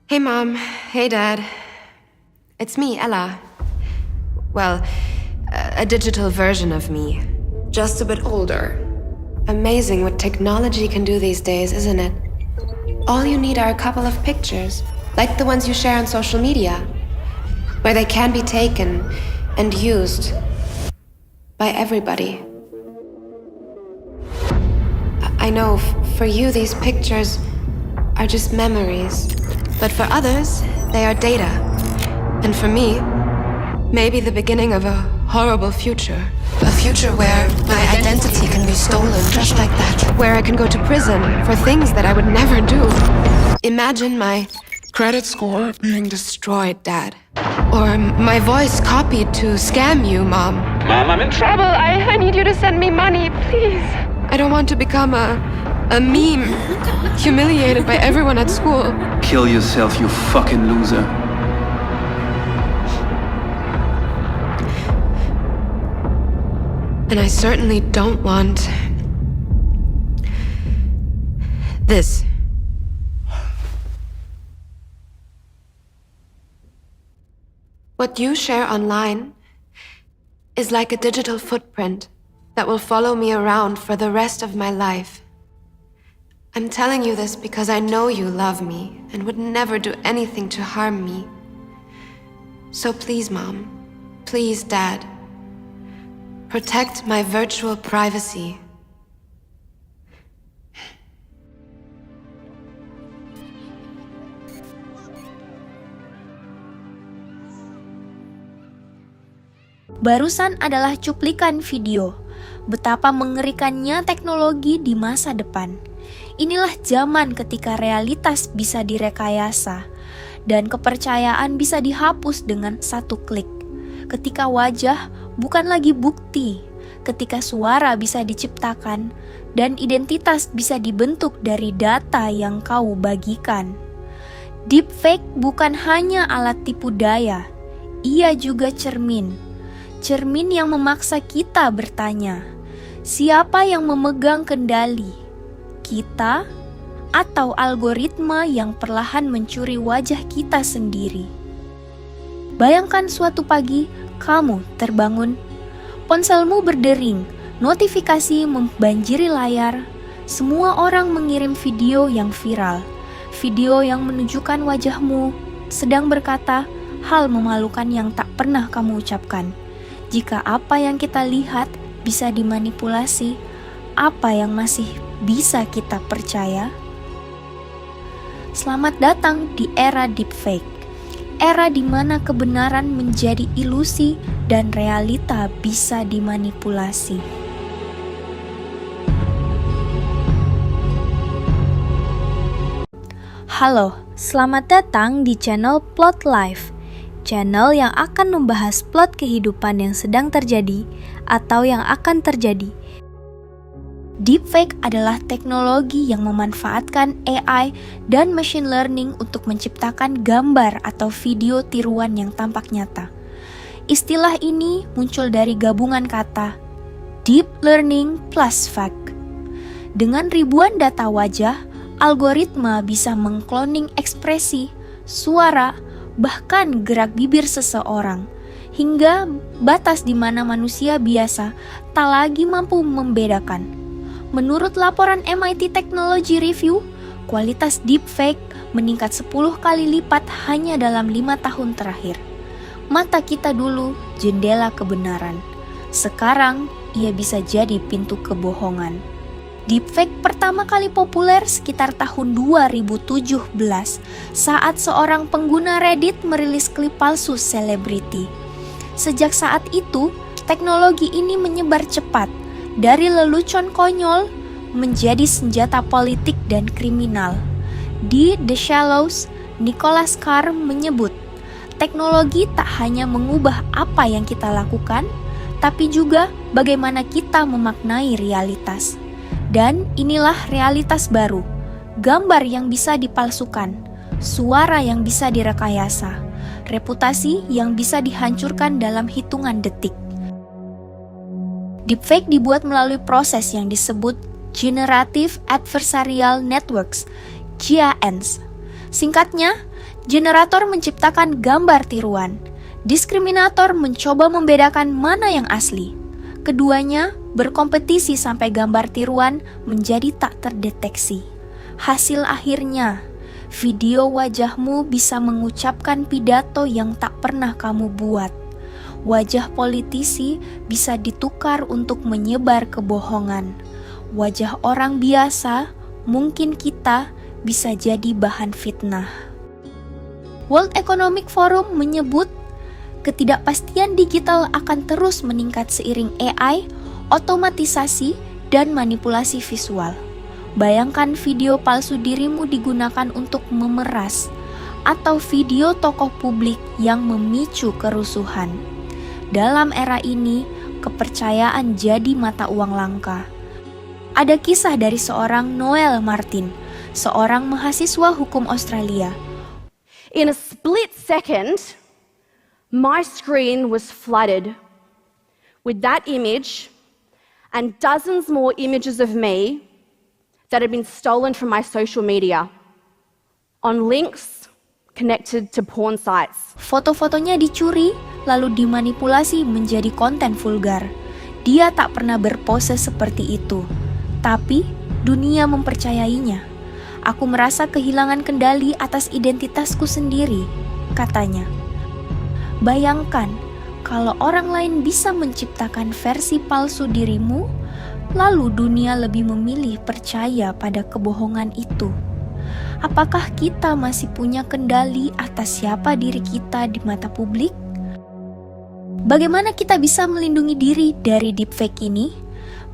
Hey Mom, hey Dad. It's me, Ella. Well, a digital version of me. Just a bit older. Amazing what technology can do these days, isn't it? All you need are a couple of pictures, like the ones you share on social media, where they can be taken and used by everybody. I know, for you these pictures are just memories, but for others, they are data. And for me, maybe the beginning of a horrible future. A future where my identity can be stolen just like that. Where I can go to prison for things that I would never do. Imagine my credit score being destroyed, Dad. Or my voice copied to scam you, Mom. Mom, I'm in trouble. I need you to send me money, please. I don't want to become a meme, humiliated by everyone at school. Kill yourself, you fucking loser. And I certainly don't want this. What you share online is like a digital footprint that will follow me around for the rest of my life. I'm telling you this because I know you love me and would never do anything to harm me. So please, Mom, please, Dad, protect my virtual privacy. Barusan adalah cuplikan video betapa mengerikannya teknologi di masa depan. Inilah zaman ketika realitas bisa direkayasa dan kepercayaan bisa dihapus dengan satu klik. Ketika wajah bukan lagi bukti, ketika suara bisa diciptakan dan identitas bisa dibentuk dari data yang kau bagikan. Deepfake bukan hanya alat tipu daya, ia juga cermin yang memaksa kita bertanya, siapa yang memegang kendali? Kita atau algoritma yang perlahan mencuri wajah kita sendiri? Bayangkan suatu pagi kamu terbangun, ponselmu berdering, notifikasi membanjiri layar, semua orang mengirim video yang viral, video yang menunjukkan wajahmu sedang berkata hal memalukan yang tak pernah kamu ucapkan. Jika apa yang kita lihat bisa dimanipulasi, apa yang masih bisa kita percaya? Selamat datang di era deepfake, era di mana kebenaran menjadi ilusi dan realita bisa dimanipulasi. Halo, selamat datang di channel Plot Life, channel yang akan membahas plot kehidupan yang sedang terjadi atau yang akan terjadi. Deepfake adalah teknologi yang memanfaatkan AI dan machine learning untuk menciptakan gambar atau video tiruan yang tampak nyata. Istilah ini muncul dari gabungan kata deep learning plus fake. Dengan ribuan data wajah, algoritma bisa mengkloning ekspresi, suara, bahkan gerak bibir seseorang, hingga batas di mana manusia biasa tak lagi mampu membedakan. Menurut laporan MIT Technology Review, kualitas deepfake meningkat 10 kali lipat hanya dalam 5 tahun terakhir. Mata kita dulu jendela kebenaran, sekarang ia bisa jadi pintu kebohongan. Deepfake pertama kali populer sekitar tahun 2017 saat seorang pengguna Reddit merilis klip palsu selebriti. Sejak saat itu, teknologi ini menyebar cepat dari lelucon konyol menjadi senjata politik dan kriminal. Di The Shallows, Nicholas Carr menyebut, teknologi tak hanya mengubah apa yang kita lakukan, tapi juga bagaimana kita memaknai realitas. Dan inilah realitas baru, gambar yang bisa dipalsukan, suara yang bisa direkayasa, reputasi yang bisa dihancurkan dalam hitungan detik. Deepfake dibuat melalui proses yang disebut Generative Adversarial Networks, GANs. Singkatnya, generator menciptakan gambar tiruan. Diskriminator mencoba membedakan mana yang asli. Keduanya berkompetisi sampai gambar tiruan menjadi tak terdeteksi. Hasil akhirnya, video wajahmu bisa mengucapkan pidato yang tak pernah kamu buat. Wajah politisi bisa ditukar untuk menyebar kebohongan. Wajah orang biasa, mungkin kita, bisa jadi bahan fitnah. World Economic Forum menyebut ketidakpastian digital akan terus meningkat seiring AI, otomatisasi, dan manipulasi visual. Bayangkan video palsu dirimu digunakan untuk memeras, atau video tokoh publik yang memicu kerusuhan. Dalam era ini, kepercayaan jadi mata uang langka. Ada kisah dari seorang Noel Martin, seorang mahasiswa hukum Australia. In a split second, my screen was flooded with that image and dozens more images of me that had been stolen from my social media on links connected to porn sites. Foto-fotonya dicuri lalu dimanipulasi menjadi konten vulgar. Dia tak pernah berpose seperti itu, tapi dunia mempercayainya. Aku merasa kehilangan kendali atas identitasku sendiri, katanya. Bayangkan kalau orang lain bisa menciptakan versi palsu dirimu, lalu dunia lebih memilih percaya pada kebohongan itu. Apakah kita masih punya kendali atas siapa diri kita di mata publik? Bagaimana kita bisa melindungi diri dari deepfake ini?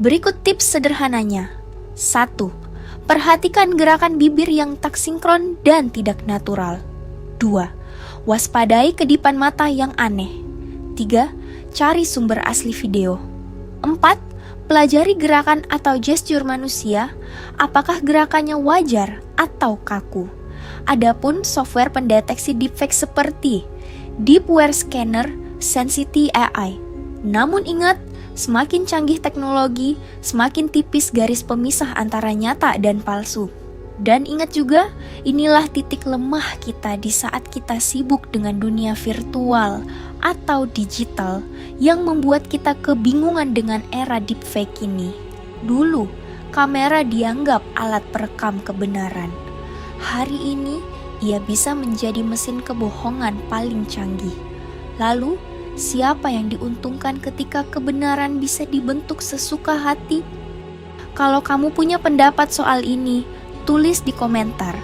Berikut tips sederhananya. 1. Perhatikan gerakan bibir yang tak sinkron dan tidak natural. 2. Waspadai kedipan mata yang aneh. 3. Cari sumber asli video. 4. Pelajari gerakan atau gestur manusia, apakah gerakannya wajar atau kaku. Adapun software pendeteksi deepfake seperti Deepware Scanner, Sensity AI. Namun ingat, semakin canggih teknologi, semakin tipis garis pemisah antara nyata dan palsu. Dan ingat juga, inilah titik lemah kita di saat kita sibuk dengan dunia virtual atau digital yang membuat kita kebingungan dengan era deepfake ini. Dulu, kamera dianggap alat perekam kebenaran. Hari ini, ia bisa menjadi mesin kebohongan paling canggih. Lalu, siapa yang diuntungkan ketika kebenaran bisa dibentuk sesuka hati? Kalau kamu punya pendapat soal ini, tulis di komentar.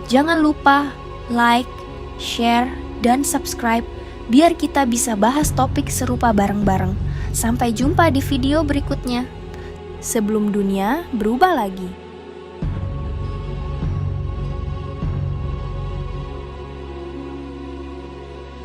Jangan lupa like, share, dan subscribe biar kita bisa bahas topik serupa bareng-bareng. Sampai jumpa di video berikutnya. Sebelum dunia berubah lagi.